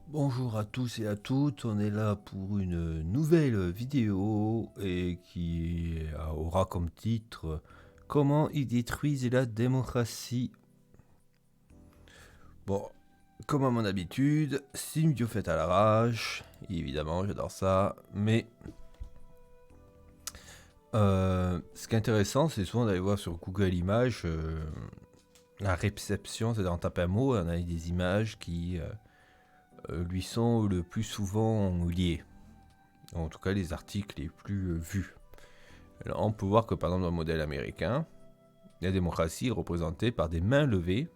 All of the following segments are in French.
Bonjour à tous et à toutes, on est là pour une nouvelle vidéo et qui aura comme titre Comment ils détruisent la démocratie. Bon, comme à mon habitude, c'est une vidéo faite à l'arrache, évidemment j'adore ça, mais ce qui est intéressant c'est souvent d'aller voir sur Google Images la réception, c'est-à-dire en tapant un mot, on a des images qui lui sont le plus souvent liées. En tout cas les articles les plus vus. Alors, on peut voir que par exemple dans le modèle américain, la démocratie est représentée par des mains levées,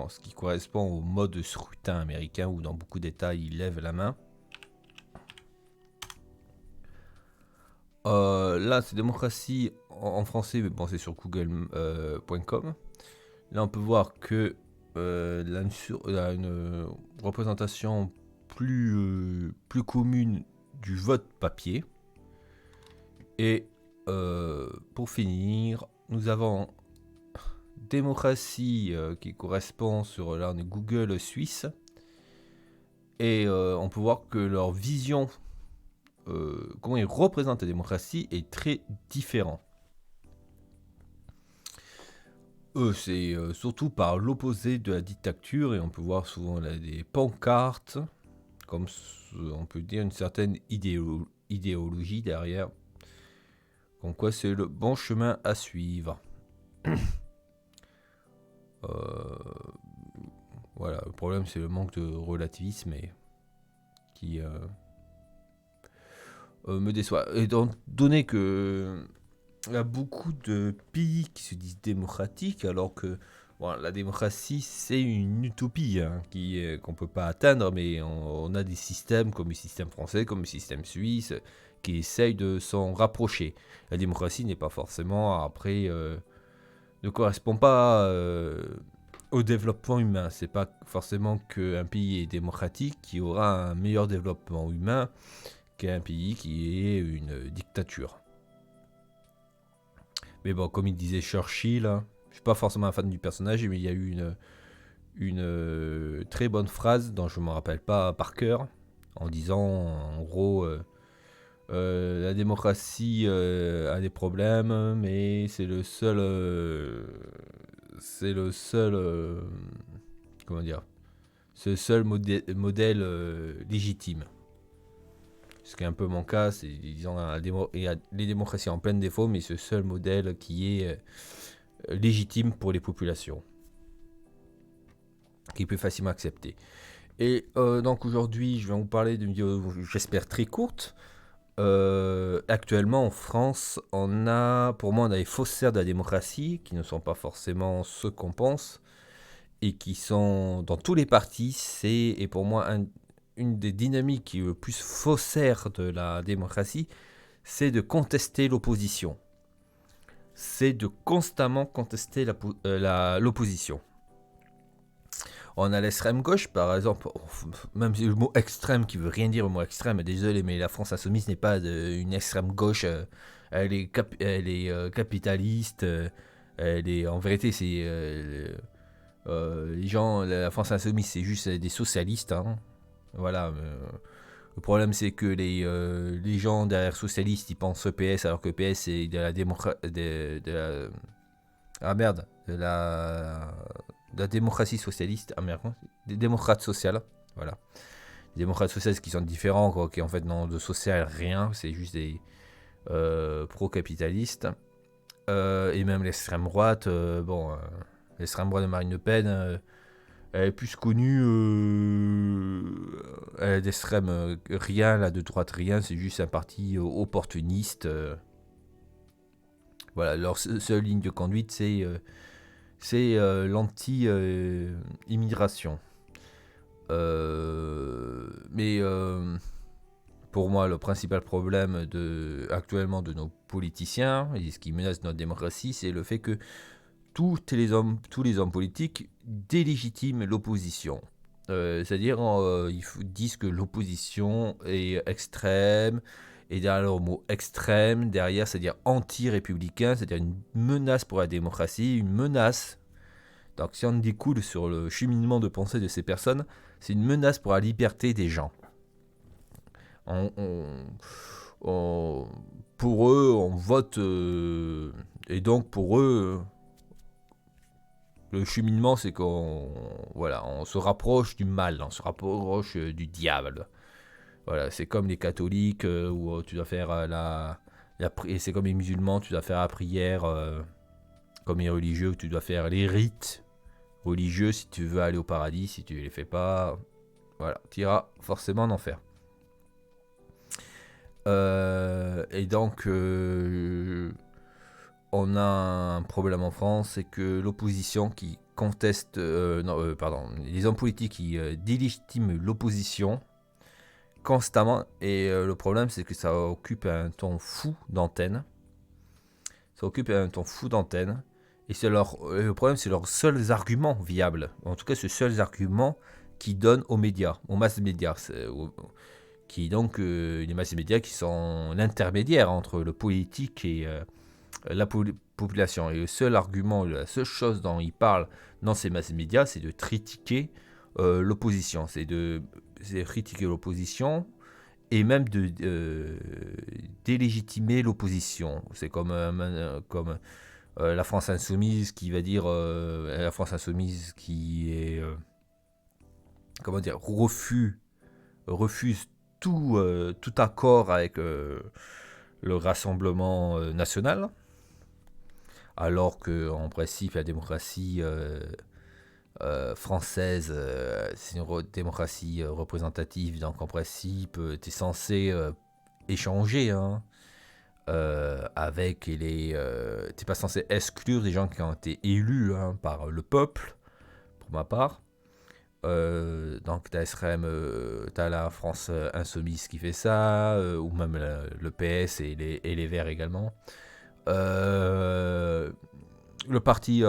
ce qui correspond au mode de scrutin américain où dans beaucoup d'États ils lèvent la main. Là c'est démocratie en français, mais bon c'est sur google.com. Là on peut voir que une représentation plus commune du vote papier. Et pour finir, nous avons démocratie qui correspond sur là on est Google Suisse. Et on peut voir que leur vision, comment ils représentent la démocratie, est très différent. Eux, c'est surtout par l'opposé de la dictature, et on peut voir souvent là, des pancartes, comme on peut dire une certaine idéologie derrière, comme quoi c'est le bon chemin à suivre. Voilà, le problème c'est le manque de relativisme et qui me déçoit. Et donc, donné que il y a beaucoup de pays qui se disent démocratiques, alors que bon, la démocratie c'est une utopie hein, qu'on peut pas atteindre, mais on a des systèmes comme le système français, comme le système suisse, qui essayent de s'en rapprocher. La démocratie n'est pas forcément après ne correspond pas au développement humain. C'est pas forcément qu'un pays est démocratique qui aura un meilleur développement humain qu'un pays qui est une dictature. Mais bon, comme il disait Churchill, hein, je suis pas forcément un fan du personnage, mais il y a eu une très bonne phrase dont je ne me rappelle pas par cœur, en disant en gros la démocratie a des problèmes, mais c'est le seul comment dire, c'est le seul modèle légitime. Ce qui est un peu mon cas, c'est disons il y a les démocraties en plein défaut, mais c'est le seul modèle qui est légitime pour les populations, qui est plus facilement accepté. Et donc aujourd'hui, je vais vous parler d'une vidéo, j'espère très courte. Actuellement en France, pour moi, on a les faussaires de la démocratie, qui ne sont pas forcément ceux qu'on pense, et qui sont dans tous les partis. Et pour moi, une des dynamiques qui est le plus faussaire de la démocratie, c'est de contester l'opposition. C'est de constamment contester l'opposition. On a l'extrême gauche, par exemple, même si le mot extrême qui veut rien dire, le mot extrême, désolé, mais la France insoumise n'est pas une extrême gauche, elle est, capitaliste, en vérité, c'est les gens, la France insoumise, c'est juste des socialistes, hein. Voilà. Le problème, c'est que les gens derrière socialistes, ils pensent EPS, alors que EPS, c'est de la démocratie. Ah merde, de la démocratie socialiste. Ah merde, des démocrates sociales. Voilà. Les démocrates socialistes qui sont différents, quoi, qui en fait n'ont de social rien, c'est juste des pro-capitalistes. Et même l'extrême droite, l'extrême droite de Marine Le Pen, elle est plus connue, elle est d'extrême rien, là, de droite rien, c'est juste un parti opportuniste. Voilà, leur seule ligne de conduite, c'est l'anti-immigration. Mais pour moi, le principal problème actuellement de nos politiciens, et ce qui menace notre démocratie, c'est le fait que tous les hommes politiques délégitiment l'opposition. C'est-à-dire, ils disent que l'opposition est extrême, et derrière le mot extrême, derrière, c'est-à-dire anti-républicain, c'est-à-dire une menace pour la démocratie, une menace Donc si on découle sur le cheminement de pensée de ces personnes, c'est une menace pour la liberté des gens. On- on- on- pour eux, on vote, et donc pour eux, le cheminement, c'est qu'on voilà, on se rapproche du mal, on se rapproche du diable. Voilà, c'est comme les catholiques où tu dois faire et c'est comme les musulmans, tu dois faire la prière, comme les religieux, où tu dois faire les rites religieux si tu veux aller au paradis. Si tu les fais pas, voilà, tu iras forcément en enfer. Et donc, on a un problème en France, c'est que l'opposition qui conteste, non, pardon, les hommes politiques qui délégitiment l'opposition constamment. Et le problème, c'est que ça occupe un temps fou d'antenne. Ça occupe un temps fou d'antenne. Et le problème, c'est leurs seuls arguments viables. En tout cas, c'est les seuls arguments qui donnent aux médias, aux masses médias. Qui donc, les masses médias qui sont l'intermédiaire entre le politique et la population. Et le seul argument, la seule chose dont ils parlent dans ces masses médias, c'est de critiquer l'opposition. C'est critiquer l'opposition et même de délégitimer l'opposition. C'est comme la France insoumise qui va dire la France insoumise qui est comment dire refuse tout accord avec le Rassemblement national, alors qu'en principe la démocratie française, c'est une démocratie représentative, donc en principe tu es censé échanger, hein, avec les. T'es pas censé exclure des gens qui ont été élus, hein, par le peuple, pour ma part. Donc t'as SRM, t'as la France insoumise qui fait ça, ou même le PS et les Verts également. Le parti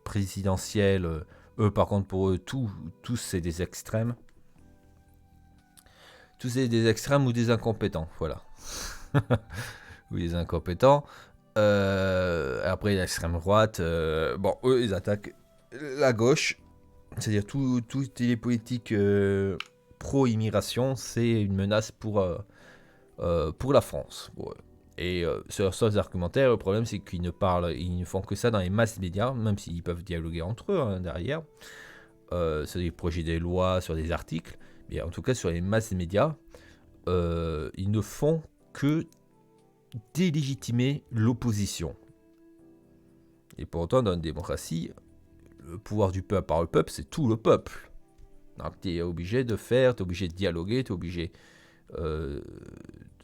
présidentiel, eux par contre pour eux, tous c'est des extrêmes. Tous c'est des extrêmes ou des incompétents, voilà. Ou des incompétents. Après l'extrême droite, bon, eux ils attaquent la gauche, c'est-à-dire toutes les politiques pro-immigration, c'est une menace pour la France. Ouais. Et sur leurs seuls argumentaires, le problème c'est qu'ils ils ne font que ça dans les masses médias, même s'ils peuvent dialoguer entre eux, hein, derrière, sur des projets de loi, sur des articles, mais en tout cas sur les masses médias, ils ne font que délégitimer l'opposition. Et pourtant, dans une démocratie, le pouvoir du peuple par le peuple, c'est tout le peuple. Donc tu es obligé de faire, tu es obligé de dialoguer, tu es obligé euh,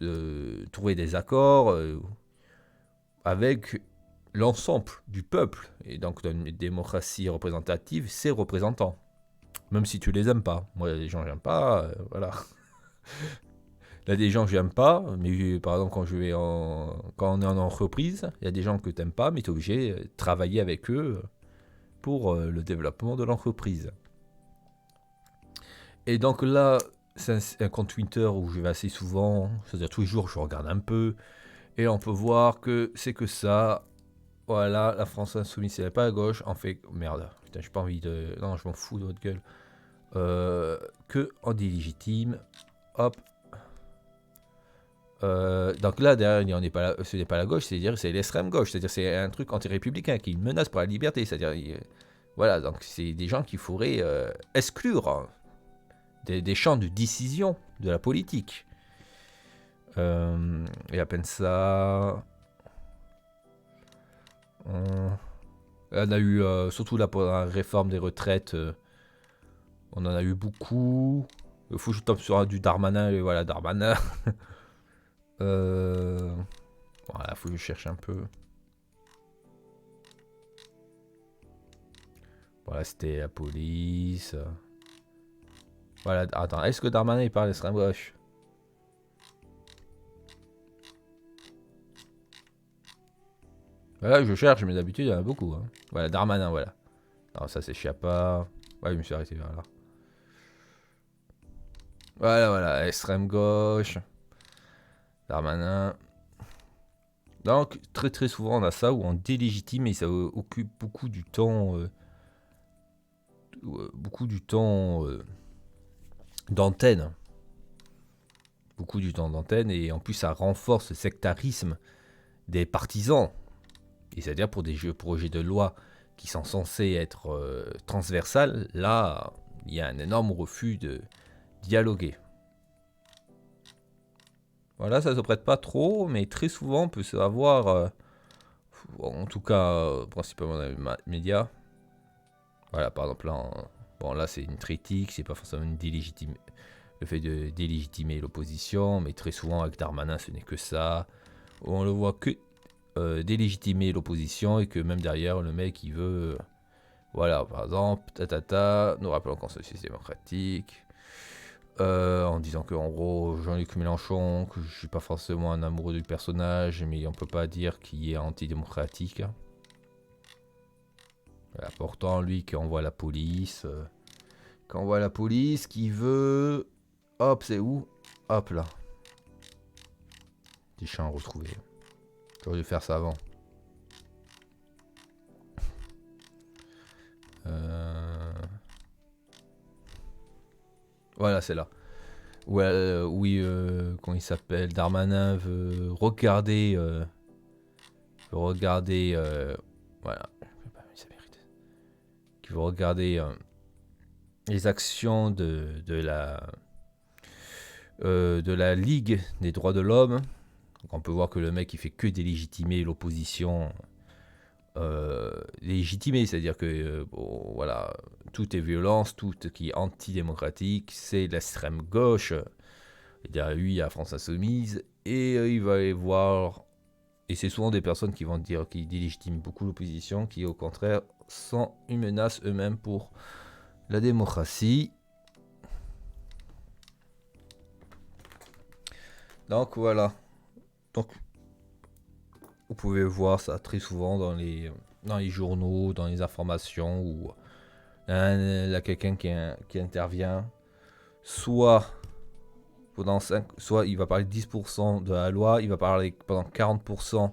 de trouver des accords avec l'ensemble du peuple. Et donc dans une démocratie représentative, c'est représentant. Même si tu les aimes pas. Moi, il y a des gens que j'aime pas, voilà. Il y a des gens que j'aime pas, mais par exemple quand on est en entreprise, il y a des gens que tu n'aimes pas, mais tu es obligé de travailler avec eux pour le développement de l'entreprise. Et donc là, c'est un compte Twitter où je vais assez souvent, c'est-à-dire tous les jours je regarde un peu, et on peut voir que c'est que ça. Voilà, la France insoumise, c'est pas à gauche, en fait, merde, putain, j'ai pas envie de. Non, je m'en fous de votre gueule. Que on dit légitime, hop. Donc là, derrière, ce n'est pas la gauche, c'est-à-dire c'est l'extrême gauche, c'est-à-dire c'est un truc anti-républicain qui est une menace pour la liberté, c'est-à-dire voilà, donc c'est des gens qu'il faudrait exclure, hein, des champs de décision de la politique. Et à peine ça. On a eu, surtout là pour la réforme des retraites, on en a eu beaucoup. Il faut que je tombe sur du Darmanin, et voilà, Darmanin. Voilà, faut que je cherche un peu. Voilà, c'était la police. Voilà, attends, est-ce que Darmanin il parle d'extrême gauche? Voilà, je cherche, mais d'habitude il y en a beaucoup, hein. Voilà, Darmanin, voilà. Non, ça c'est Chiappa. Ouais, je me suis arrêté vers là. Voilà, voilà, extrême gauche. Darmanin. Donc, très très souvent, on a ça où on délégitime et ça occupe beaucoup du temps d'antenne. Beaucoup du temps d'antenne et en plus, ça renforce le sectarisme des partisans. Et c'est-à-dire pour des projets de loi qui sont censés être transversales, là, il y a un énorme refus de dialoguer. Voilà, ça se prête pas trop, mais très souvent, on peut avoir, en tout cas, principalement dans les médias. Voilà, par exemple, là, bon, là, c'est une critique, c'est pas forcément le fait de délégitimer l'opposition, mais très souvent, avec Darmanin, ce n'est que ça. On le voit que délégitimer l'opposition et que même derrière, le mec, il veut, voilà, par exemple, nous rappelons le consensus démocratique. En disant que en gros Jean-Luc Mélenchon, que je suis pas forcément un amoureux du personnage, mais on peut pas dire qu'il est antidémocratique. Voilà, pourtant lui qui envoie la police, qui veut, hop c'est où, hop là, des champs retrouvés. J'aurais dû faire ça avant. Voilà, c'est là. Oui, comment il s'appelle, Darmanin veut regarder, voilà, ça mérite. Qui veut regarder les actions de la Ligue des droits de l'homme. Donc on peut voir que le mec il fait que délégitimer l'opposition. Légitimer, c'est-à-dire que bon, voilà, tout est violence, tout qui est antidémocratique, c'est l'extrême gauche. Et derrière lui, il y a France Insoumise, et il va aller voir. Et c'est souvent des personnes qui vont dire qu'ils délégitiment beaucoup l'opposition, qui au contraire sont une menace eux-mêmes pour la démocratie. Donc voilà. Donc vous pouvez voir ça très souvent dans les journaux, dans les informations, où il y a quelqu'un qui intervient. Soit il va parler 10% de la loi, il va parler pendant 40%.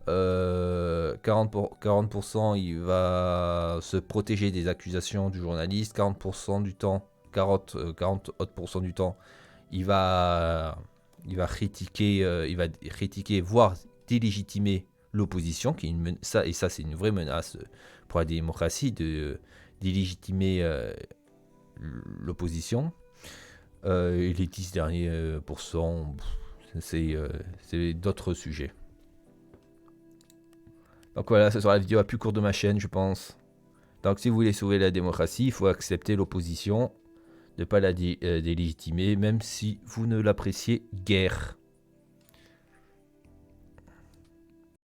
40% il va se protéger des accusations du journaliste, 40% du temps, 40 autres % du temps, il va critiquer, voire délégitimer l'opposition, qui est ça c'est une vraie menace pour la démocratie, de délégitimer l'opposition. Et les 10 derniers pourcents, c'est d'autres sujets. Donc voilà, ce sera la vidéo la plus courte de ma chaîne, je pense. Donc si vous voulez sauver la démocratie, il faut accepter l'opposition, ne pas la délégitimer, même si vous ne l'appréciez guère.